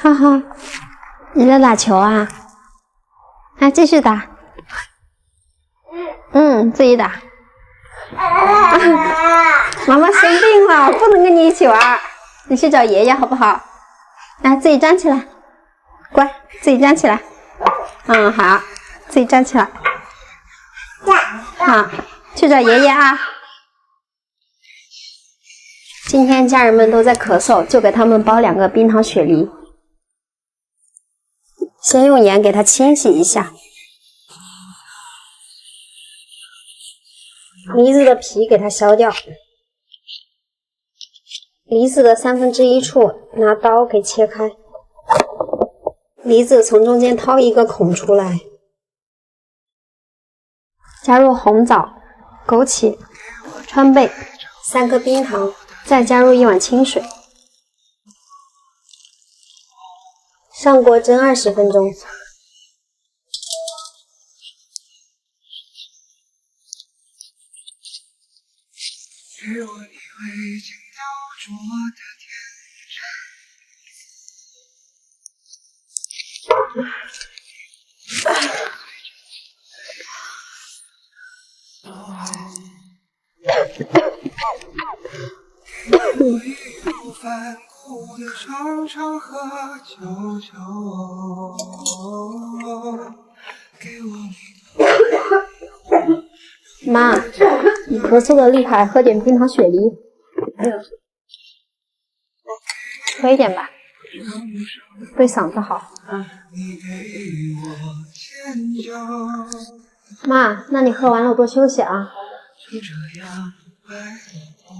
哈哈，你在打球啊？啊，继续打。自己打。妈妈生病了，不能跟你一起玩，你去找爷爷好不好？来，自己站起来，乖，自己站起来。好，自己站起来。好，去找爷爷啊。今天家人们都在咳嗽，就给他们包2个冰糖雪梨，先用盐给它清洗一下。梨子的皮给它削掉，梨子的1/3处拿刀给切开，梨子从中间掏一个孔出来，加入红枣、枸杞、川贝3颗冰糖，再加入1碗清水，上锅蒸20分钟。给我一位轻雕琢的义无反顾的常常喝酒酒，给我妈，你咳嗽的厉害，喝点冰糖雪梨。喝一点吧，对嗓子好。妈，那你喝完了多休息啊。就这样白头。